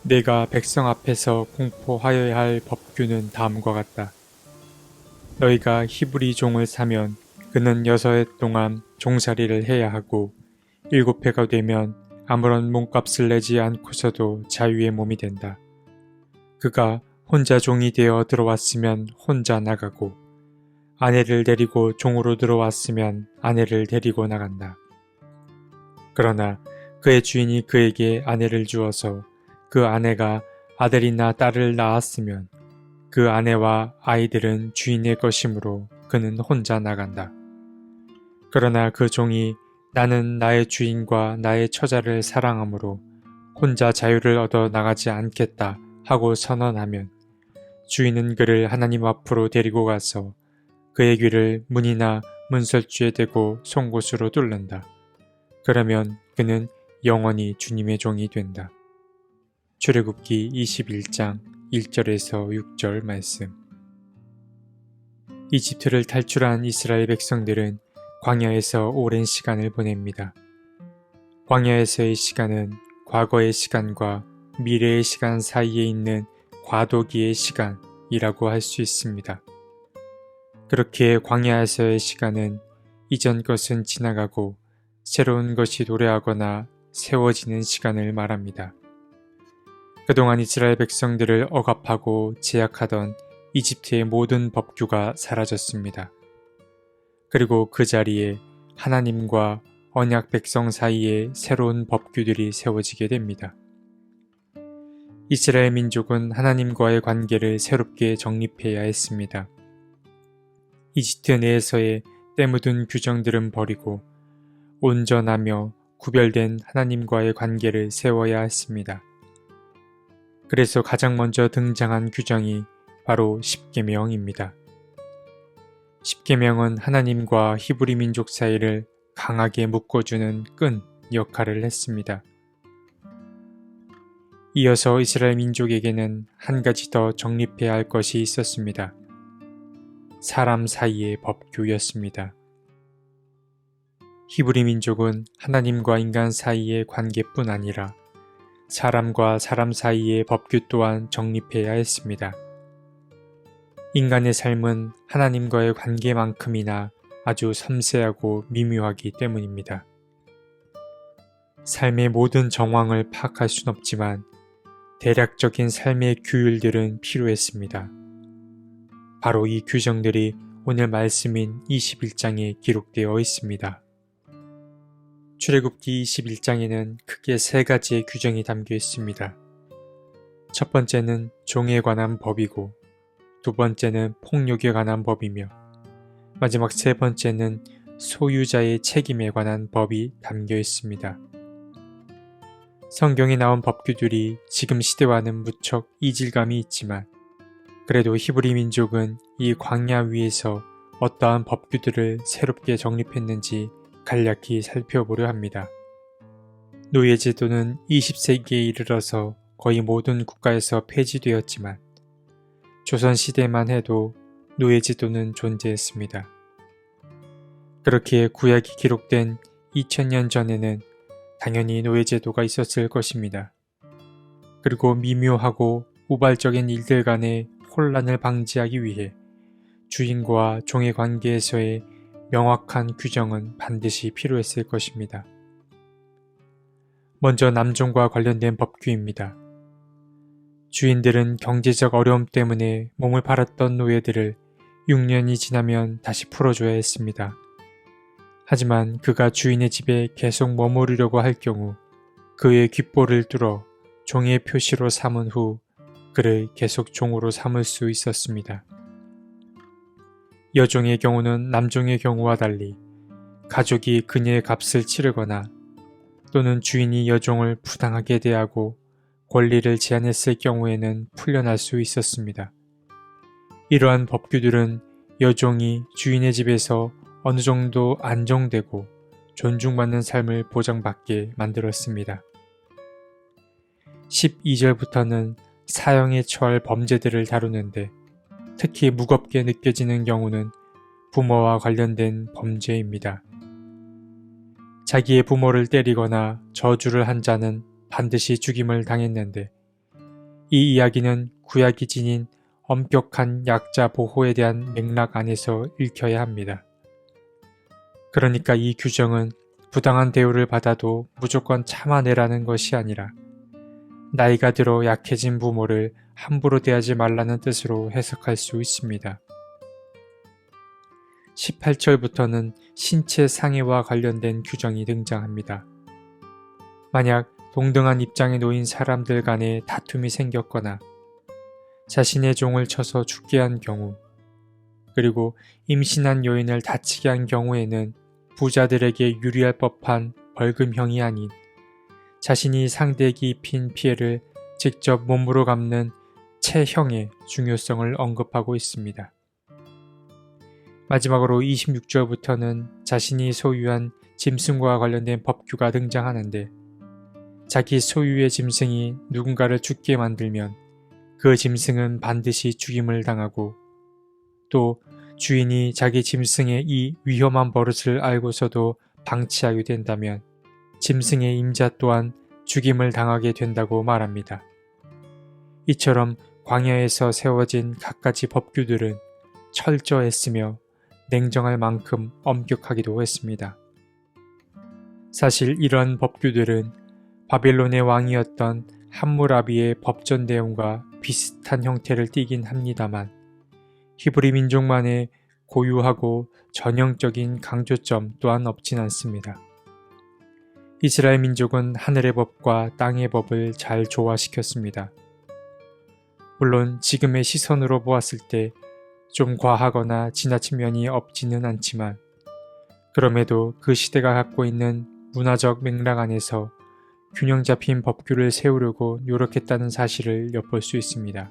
내가 백성 앞에서 공포하여야 할 법규는 다음과 같다. 너희가 히브리 종을 사면 그는 6해 동안 종살이를 해야 하고 7해가 되면 아무런 몸값을 내지 않고서도 자유의 몸이 된다. 그가 혼자 종이 되어 들어왔으면 혼자 나가고 아내를 데리고 종으로 들어왔으면 아내를 데리고 나간다. 그러나 그의 주인이 그에게 아내를 주어서 그 아내가 아들이나 딸을 낳았으면 그 아내와 아이들은 주인의 것이므로 그는 혼자 나간다. 그러나 그 종이 나는 나의 주인과 나의 처자를 사랑하므로 혼자 자유를 얻어 나가지 않겠다 하고 선언하면 주인은 그를 하나님 앞으로 데리고 가서 그의 귀를 문이나 문설주에 대고 송곳으로 뚫는다. 그러면 그는 영원히 주님의 종이 된다. 출애굽기 21장 1절에서 6절 말씀. 이집트를 탈출한 이스라엘 백성들은 광야에서 오랜 시간을 보냅니다. 광야에서의 시간은 과거의 시간과 미래의 시간 사이에 있는 과도기의 시간이라고 할 수 있습니다. 그렇게 광야에서의 시간은 이전 것은 지나가고 새로운 것이 도래하거나 세워지는 시간을 말합니다. 그동안 이스라엘 백성들을 억압하고 제약하던 이집트의 모든 법규가 사라졌습니다. 그리고 그 자리에 하나님과 언약 백성 사이에 새로운 법규들이 세워지게 됩니다. 이스라엘 민족은 하나님과의 관계를 새롭게 정립해야 했습니다. 이집트 내에서의 때묻은 규정들은 버리고 온전하며 구별된 하나님과의 관계를 세워야 했습니다. 그래서 가장 먼저 등장한 규정이 바로 십계명입니다. 십계명은 하나님과 히브리 민족 사이를 강하게 묶어주는 끈 역할을 했습니다. 이어서 이스라엘 민족에게는 한 가지 더 정립해야 할 것이 있었습니다. 사람 사이의 법규였습니다. 히브리 민족은 하나님과 인간 사이의 관계뿐 아니라 사람과 사람 사이의 법규 또한 정립해야 했습니다. 인간의 삶은 하나님과의 관계만큼이나 아주 섬세하고 미묘하기 때문입니다. 삶의 모든 정황을 파악할 순 없지만 대략적인 삶의 규율들은 필요했습니다. 바로 이 규정들이 오늘 말씀인 21장에 기록되어 있습니다. 출애굽기 21장에는 크게 3가지의 규정이 담겨 있습니다. 첫 번째는 종에 관한 법이고, 두 번째는 폭력에 관한 법이며, 마지막 3번째는 소유자의 책임에 관한 법이 담겨 있습니다. 성경에 나온 법규들이 지금 시대와는 무척 이질감이 있지만 그래도 히브리 민족은 이 광야 위에서 어떠한 법규들을 새롭게 정립했는지 간략히 살펴보려 합니다. 노예제도는 20세기에 이르러서 거의 모든 국가에서 폐지되었지만 조선시대만 해도 노예제도는 존재했습니다. 그렇게 구약이 기록된 2000년 전에는 당연히 노예제도가 있었을 것입니다. 그리고 미묘하고 우발적인 일들 간의 혼란을 방지하기 위해 주인과 종의 관계에서의 명확한 규정은 반드시 필요했을 것입니다. 먼저 남종과 관련된 법규입니다. 주인들은 경제적 어려움 때문에 몸을 팔았던 노예들을 6년이 지나면 다시 풀어줘야 했습니다. 하지만 그가 주인의 집에 계속 머무르려고 할 경우 그의 귓볼을 뚫어 종의 표시로 삼은 후 그를 계속 종으로 삼을 수 있었습니다. 여종의 경우는 남종의 경우와 달리 가족이 그녀의 값을 치르거나 또는 주인이 여종을 부당하게 대하고 권리를 제한했을 경우에는 풀려날 수 있었습니다. 이러한 법규들은 여종이 주인의 집에서 어느 정도 안정되고 존중받는 삶을 보장받게 만들었습니다. 12절부터는 사형에 처할 범죄들을 다루는데 특히 무겁게 느껴지는 경우는 부모와 관련된 범죄입니다. 자기의 부모를 때리거나 저주를 한 자는 반드시 죽임을 당했는데 이 이야기는 구약이 지닌 엄격한 약자 보호에 대한 맥락 안에서 읽혀야 합니다. 그러니까 이 규정은 부당한 대우를 받아도 무조건 참아내라는 것이 아니라 나이가 들어 약해진 부모를 함부로 대하지 말라는 뜻으로 해석할 수 있습니다. 18절부터는 신체 상해와 관련된 규정이 등장합니다. 만약 동등한 입장에 놓인 사람들 간에 다툼이 생겼거나 자신의 종을 쳐서 죽게 한 경우, 그리고 임신한 여인을 다치게 한 경우에는 부자들에게 유리할 법한 벌금형이 아닌 자신이 상대에게 입힌 피해를 직접 몸으로 갚는 체형의 중요성을 언급하고 있습니다. 마지막으로 26절부터는 자신이 소유한 짐승과 관련된 법규가 등장하는데 자기 소유의 짐승이 누군가를 죽게 만들면 그 짐승은 반드시 죽임을 당하고 또 주인이 자기 짐승의 이 위험한 버릇을 알고서도 방치하게 된다면 짐승의 임자 또한 죽임을 당하게 된다고 말합니다. 이처럼 광야에서 세워진 갖가지 법규들은 철저했으며 냉정할 만큼 엄격하기도 했습니다. 사실 이런 법규들은 바빌론의 왕이었던 함무라비의 법전 내용과 비슷한 형태를 띠긴 합니다만 히브리 민족만의 고유하고 전형적인 강조점 또한 없진 않습니다. 이스라엘 민족은 하늘의 법과 땅의 법을 잘 조화시켰습니다. 물론 지금의 시선으로 보았을 때 좀 과하거나 지나친 면이 없지는 않지만 그럼에도 그 시대가 갖고 있는 문화적 맥락 안에서 균형 잡힌 법규를 세우려고 노력했다는 사실을 엿볼 수 있습니다.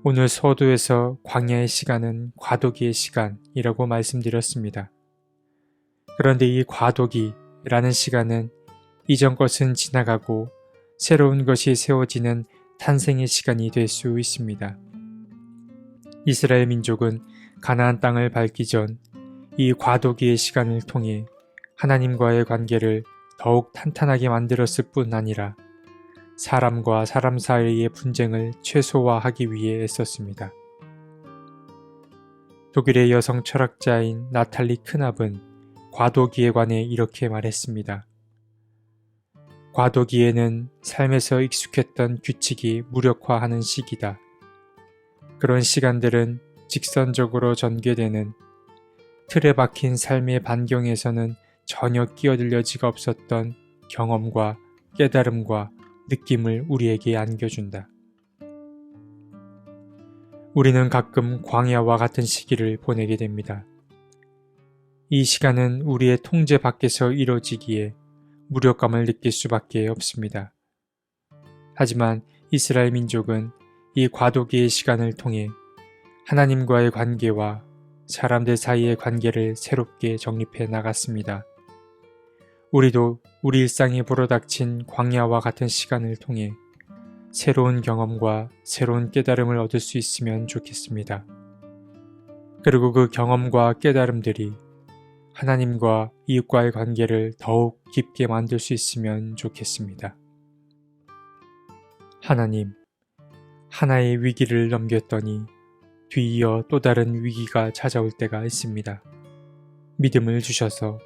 오늘 서두에서 광야의 시간은 과도기의 시간이라고 말씀드렸습니다. 그런데 이 과도기라는 시간은 이전 것은 지나가고 새로운 것이 세워지는 탄생의 시간이 될 수 있습니다. 이스라엘 민족은 가나안 땅을 밟기 전 이 과도기의 시간을 통해 하나님과의 관계를 더욱 탄탄하게 만들었을 뿐 아니라 사람과 사람 사이의 분쟁을 최소화하기 위해 애썼습니다. 독일의 여성 철학자인 나탈리 크납은 과도기에 관해 이렇게 말했습니다. 과도기에는 삶에서 익숙했던 규칙이 무력화하는 시기다. 그런 시간들은 직선적으로 전개되는 틀에 박힌 삶의 반경에서는 전혀 끼어들여지가 없었던 경험과 깨달음과 느낌을 우리에게 안겨준다. 우리는 가끔 광야와 같은 시기를 보내게 됩니다. 이 시간은 우리의 통제 밖에서 이뤄지기에 무력감을 느낄 수밖에 없습니다. 하지만 이스라엘 민족은 이 과도기의 시간을 통해 하나님과의 관계와 사람들 사이의 관계를 새롭게 정립해 나갔습니다. 우리도 우리 일상에 불어닥친 광야와 같은 시간을 통해 새로운 경험과 새로운 깨달음을 얻을 수 있으면 좋겠습니다. 그리고 그 경험과 깨달음들이 하나님과 이웃과의 관계를 더욱 깊게 만들 수 있으면 좋겠습니다. 하나님, 하나의 위기를 넘겼더니 뒤이어 또 다른 위기가 찾아올 때가 있습니다. 믿음을 주셔서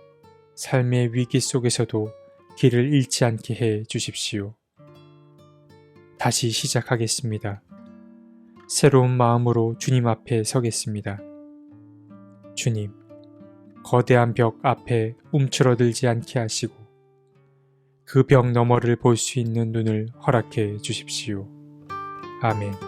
삶의 위기 속에서도 길을 잃지 않게 해 주십시오. 다시 시작하겠습니다. 새로운 마음으로 주님 앞에 서겠습니다. 주님, 거대한 벽 앞에 움츠러들지 않게 하시고 그 벽 너머를 볼 수 있는 눈을 허락해 주십시오. 아멘.